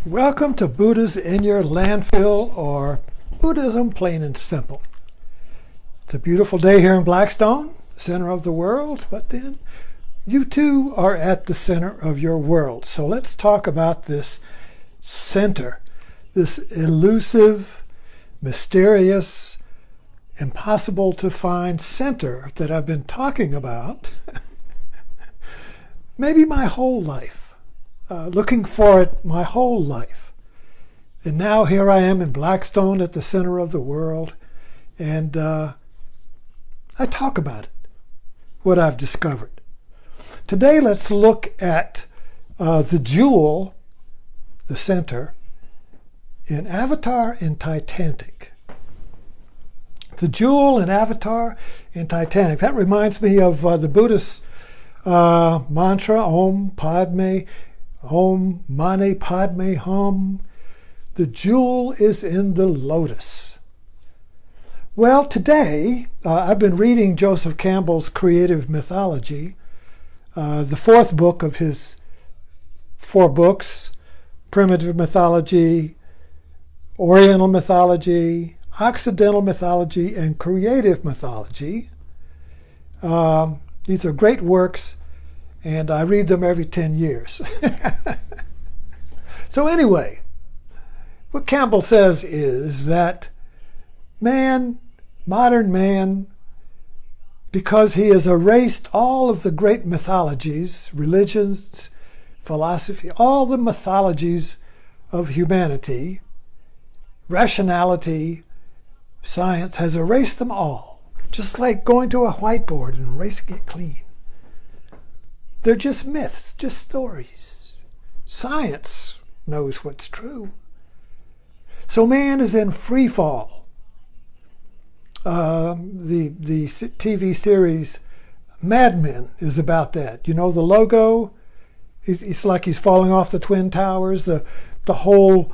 Welcome to Buddha's in your landfill, or Buddhism plain and simple. It's a beautiful day here in Blackstone, center of the world, but then you too are at the center of your world. So let's talk about this center, this elusive, mysterious, impossible to find center that I've been talking about maybe my whole life. Looking for it my whole life. And now here I am in Blackstone at the center of the world, and I talk about it, what I've discovered. Today let's look at the jewel, the center, in Avatar and Titanic. The jewel in Avatar and Titanic. That reminds me of the Buddhist mantra, Om Mani Padme Hum. The jewel is in the lotus. Well, today I've been reading Joseph Campbell's Creative Mythology, the fourth book of his 4 books: Primitive Mythology, Oriental Mythology, Occidental Mythology, and Creative Mythology. These are great works, and I read them every 10 years. So anyway, what Campbell says is that modern man, because he has erased all of the great mythologies, religions, philosophy, all the mythologies of humanity, rationality, science, has erased them all. Just like going to a whiteboard and erasing it clean. They're just myths, just stories. Science knows what's true. So man is in free fall. The TV series Mad Men is about that. You know, the logo, it's like he's falling off the Twin Towers. The whole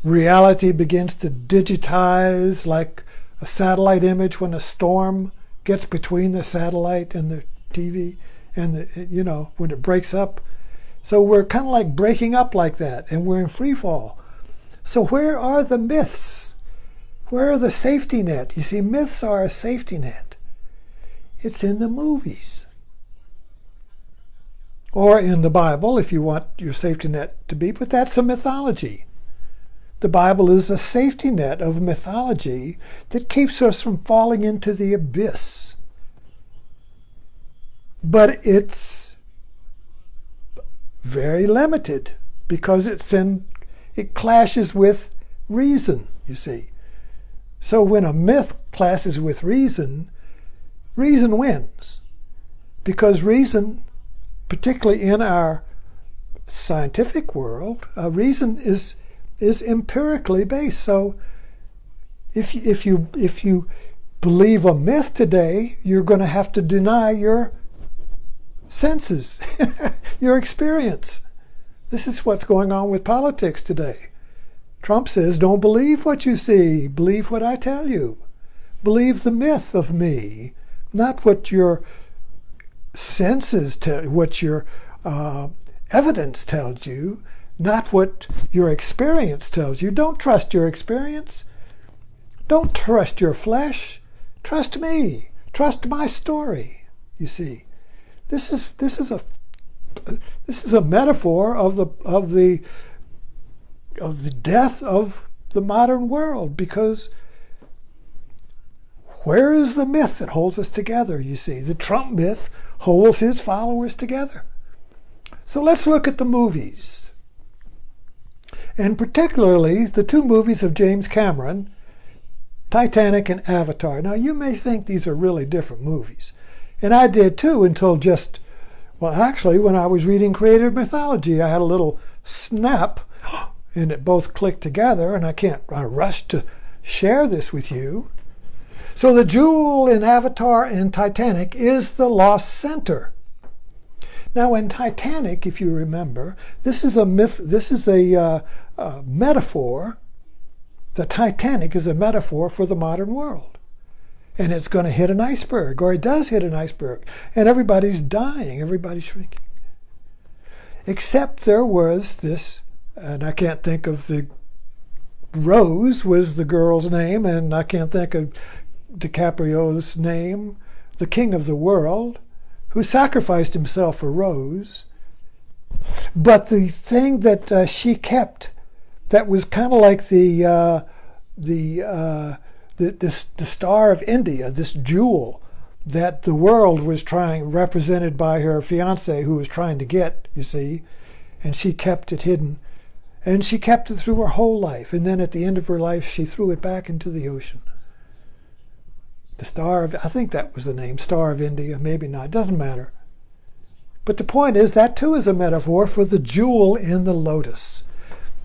reality begins to digitize like a satellite image when a storm gets between the satellite and the TV. And, when it breaks up. So we're kind of like breaking up like that, and we're in free fall. So where are the myths? Where are the safety net? You see, myths are a safety net. It's in the movies. Or in the Bible, if you want your safety net to be, but that's a mythology. The Bible is a safety net of mythology that keeps us from falling into the abyss. But it's very limited because it clashes with reason, you see. So when a myth clashes with reason, reason wins. Because reason, particularly in our scientific world, reason is empirically based. So if you believe a myth today, you're going to have to deny your senses, your experience. This is what's going on with politics today. Trump says, don't believe what you see, believe what I tell you. Believe the myth of me, not what your senses tell, what your evidence tells you, not what your experience tells you. Don't trust your experience. Don't trust your flesh. Trust me. Trust my story, you see. This is a metaphor of the death of the modern world, because where is the myth that holds us together? You see, the Trump myth holds his followers together. So let's look at the movies, and particularly the 2 movies of James Cameron, Titanic and Avatar. Now you may think these are really different movies. And I did too until actually when I was reading Creative Mythology, I had a little snap and it both clicked together, and I rushed to share this with you. So the jewel in Avatar and Titanic is the lost center. Now in Titanic, if you remember, this is a myth, this is a metaphor. The Titanic is a metaphor for the modern world. And it's going to hit an iceberg, or it does hit an iceberg, and everybody's dying, everybody's shrinking. Except there was this And I can't think of Rose was the girl's name, and I can't think of DiCaprio's name, the king of the world, who sacrificed himself for Rose. But the thing that she kept, that was kind of like the Star of India, this jewel that the world was trying, represented by her fiancé, who was trying to get, you see, and she kept it hidden. And she kept it through her whole life. And then at the end of her life, she threw it back into the ocean. The Star of, I think that was the name, Star of India, maybe not, it doesn't matter. But the point is, that too is a metaphor for the jewel in the lotus.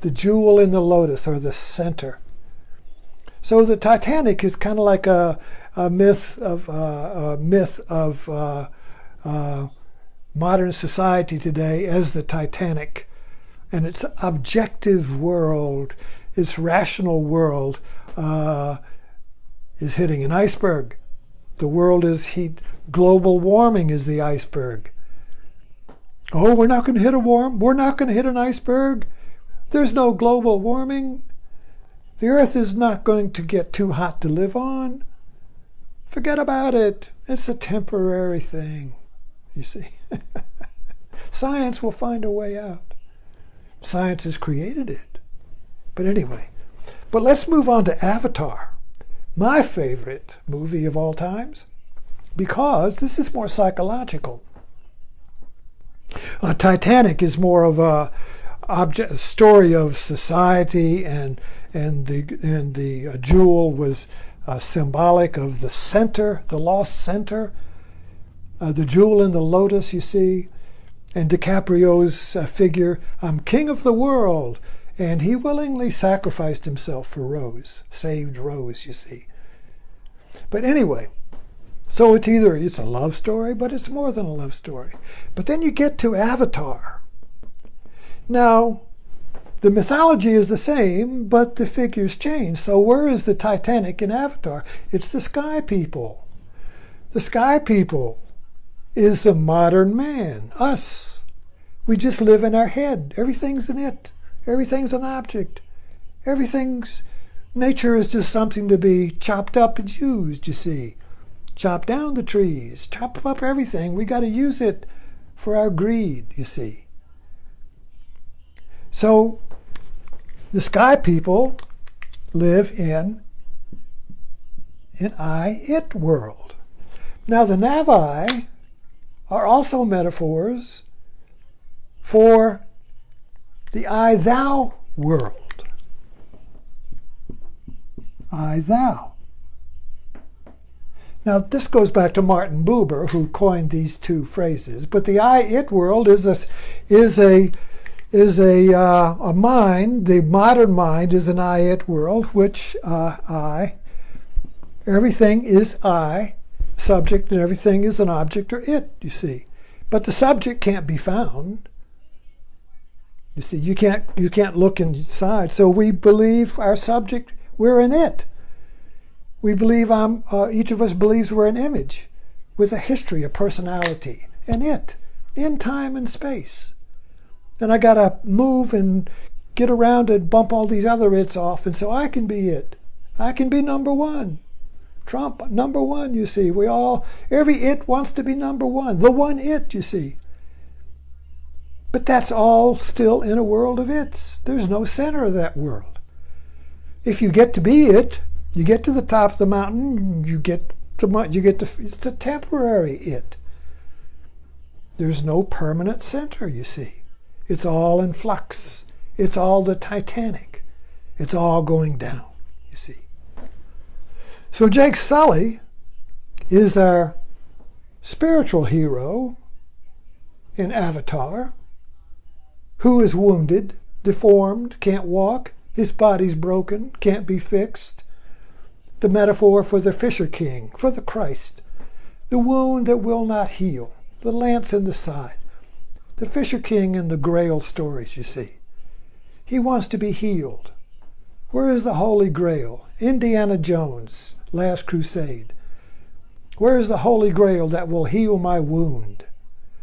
The jewel in the lotus, or the center. So the Titanic is kind of like a myth of modern society today as the Titanic. And its objective world, its rational world, is hitting an iceberg. The world is heat. Global warming is the iceberg. Oh, we're not going to hit we're not going to hit an iceberg. There's no global warming. The earth is not going to get too hot to live on. Forget about it. It's a temporary thing, you see. Science will find a way out. Science has created it. But anyway, but let's move on to Avatar, my favorite movie of all times, because this is more psychological. Titanic is more of a story of society, and the jewel was symbolic of the center, the lost center, the jewel in the lotus, you see. And DiCaprio's figure, I'm king of the world. And he willingly sacrificed himself for Rose, saved Rose, you see. But anyway, so it's a love story, but it's more than a love story. But then you get to Avatar. Now, the mythology is the same, but the figures change. So where is the Titanic in Avatar? It's the sky people. The sky people is the modern man, us. We just live in our head. Everything's an it. Everything's an object. Nature is just something to be chopped up and used, you see. Chop down the trees, chop up everything. We got to use it for our greed, you see. So the sky people live in an I-it world. Now the Navi are also metaphors for the I-thou world. I-thou. Now this goes back to Martin Buber, who coined these two phrases. But the I-it world is a mind. The modern mind is an I-it world, which everything is I. Subject, and everything is an object or it, you see. But the subject can't be found. You see, you can't look inside. So we believe our subject, we're an it. We believe each of us believes we're an image with a history, a personality, an it, in time and space. And I gotta move and get around and bump all these other its off, and so I can be it. I can be number one. Trump, number one, you see. Every it wants to be number one. The one it, you see. But that's all still in a world of its. There's no center of that world. If you get to be it, you get to the top of the mountain, it's a temporary it. There's no permanent center, you see. It's all in flux. It's all the Titanic. It's all going down, you see. So Jake Sully is our spiritual hero in Avatar, who is wounded, deformed, can't walk, his body's broken, can't be fixed. The metaphor for the Fisher King, for the Christ, the wound that will not heal, the lance in the side. The Fisher King in the Grail stories, you see. He wants to be healed. Where is the Holy Grail? Indiana Jones, Last Crusade. Where is the Holy Grail that will heal my wound?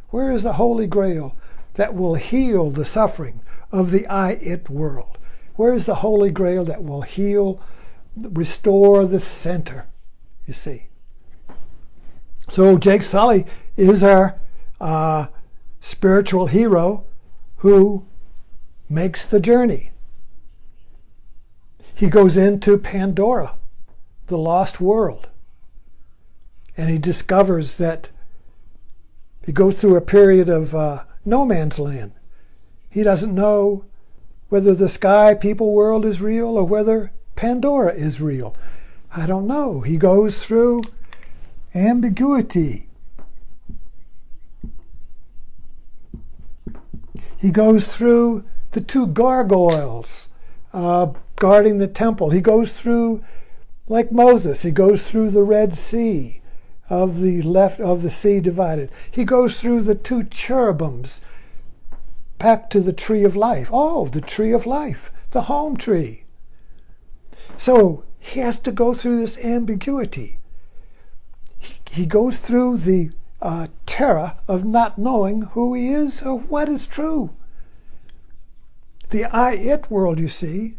Where is the Holy Grail that will heal the suffering of the I-it world. Where is the Holy Grail that will heal, restore the center, you see? So Jake Sully is our spiritual hero who makes the journey. He goes into Pandora, the lost world, and he discovers that he goes through a period of no man's land. He doesn't know whether the sky people world is real or whether Pandora is real. I don't know. He goes through ambiguity. He goes through the two gargoyles guarding the temple. He goes through, like Moses, he goes through the Red Sea of the sea divided. He goes through the two cherubims back to the tree of life. Oh, the tree of life, the home tree. So he has to go through this ambiguity. He goes through the terror of not knowing who he is or what is true. The I-it world, you see,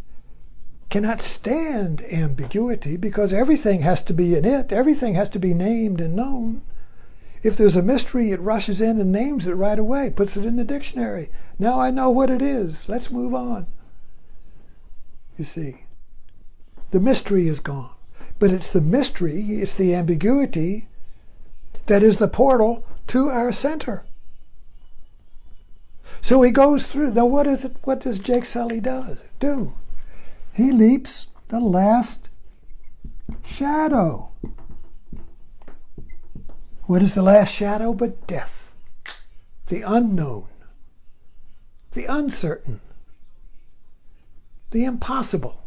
cannot stand ambiguity because everything has to be in it. Everything has to be named and known. If there's a mystery, it rushes in and names it right away, puts it in the dictionary. Now I know what it is. Let's move on. You see, the mystery is gone. But it's the mystery, it's the ambiguity that is the portal to our center. So he goes through. Now what does Jake Sully do? He leaps the last shadow. What is the last shadow but death? The unknown, the uncertain, the impossible.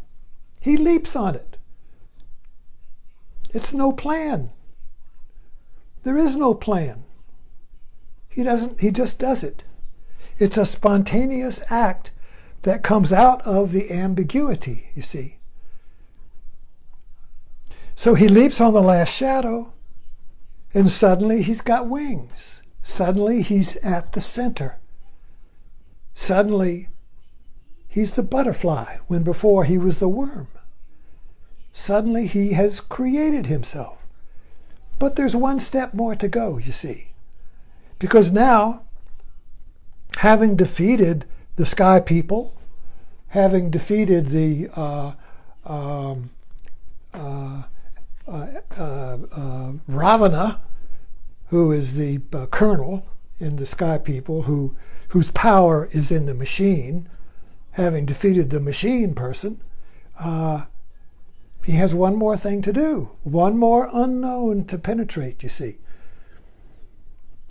He leaps on it. It's no plan. There is no plan. He just does it. It's a spontaneous act that comes out of the ambiguity, you see. So he leaps on the last shadow, and suddenly he's got wings. Suddenly he's at the center. Suddenly he's the butterfly when before he was the worm. Suddenly he has created himself. But there's one step more to go, you see. Because now, having defeated the sky people, having defeated the Ravana, who is the colonel in the sky people, whose power is in the machine, having defeated the machine person, he has one more thing to do, one more unknown to penetrate, you see.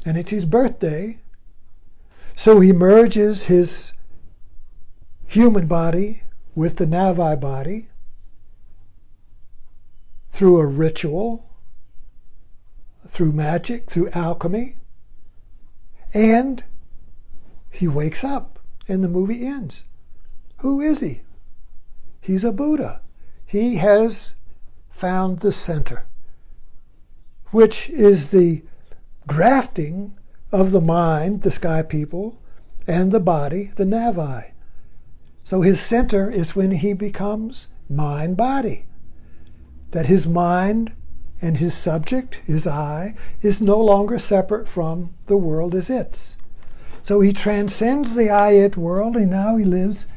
And it's his birthday, so he merges his human body with the Navi body through a ritual, through magic, through alchemy, and he wakes up and the movie ends. Who is he? He's a Buddha. He has found the center, which is the grafting of the mind, the sky people, and the body, the Navi. So his center is when he becomes mind-body. That his mind and his subject, his I, is no longer separate from the world as its. So he transcends the I-it world, and now he lives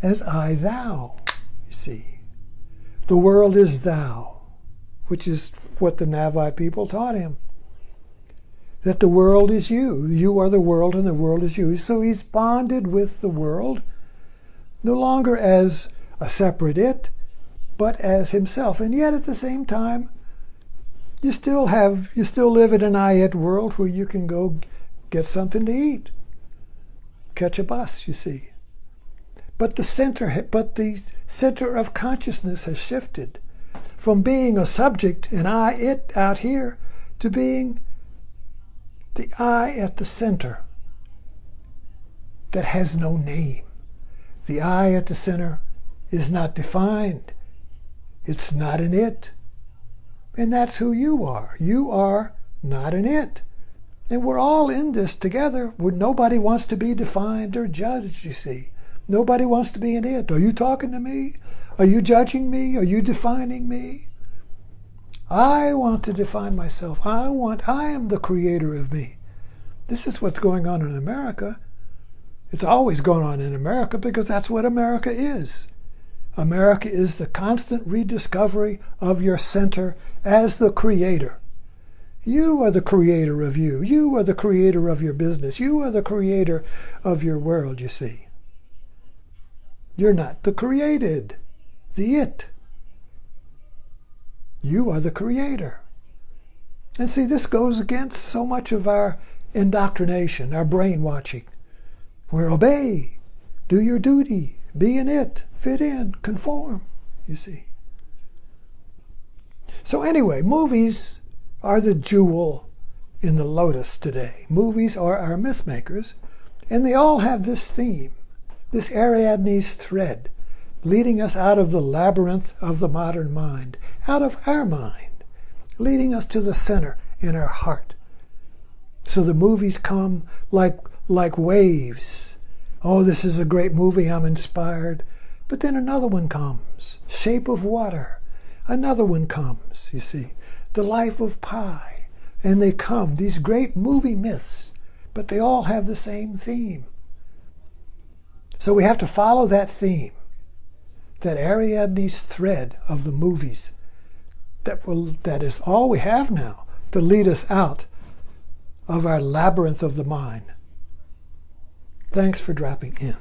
as I-thou, you see. The world is thou, which is what the Navi people taught him. That the world is you. You are the world and the world is you. So he's bonded with the world, no longer as a separate it, but as himself. And yet at the same time, you still live in an I-it world where you can go get something to eat, catch a bus, you see. But the center of consciousness has shifted from being a subject, an I-it out here, to being the I at the center that has no name. The I at the center is not defined. It's not an it. And that's who you are. You are not an it. And we're all in this together where nobody wants to be defined or judged, you see. Nobody wants to be an it. Are you talking to me? Are you judging me? Are you defining me? I want to define myself. I am the creator of me. This is what's going on in America. It's always going on in America because that's what America is. America is the constant rediscovery of your center as the creator. You are the creator of you. You are the creator of your business. You are the creator of your world, you see. You're not the created, the it. You are the creator. And see, this goes against so much of our indoctrination, our brainwashing. We're obey, do your duty, be an it, fit in, conform, you see. So anyway, movies are the jewel in the lotus today. Movies are our myth makers, and they all have this theme, this Ariadne's thread, leading us out of the labyrinth of the modern mind, out of our mind, leading us to the center in our heart. So the movies come like waves. Oh, this is a great movie, I'm inspired. But then another one comes, Shape of Water. Another one comes, you see, The Life of Pi. And they come, these great movie myths, but they all have the same theme. So we have to follow that theme, that Ariadne's thread of the movies. That is all we have now to lead us out of our labyrinth of the mind. Thanks for dropping in.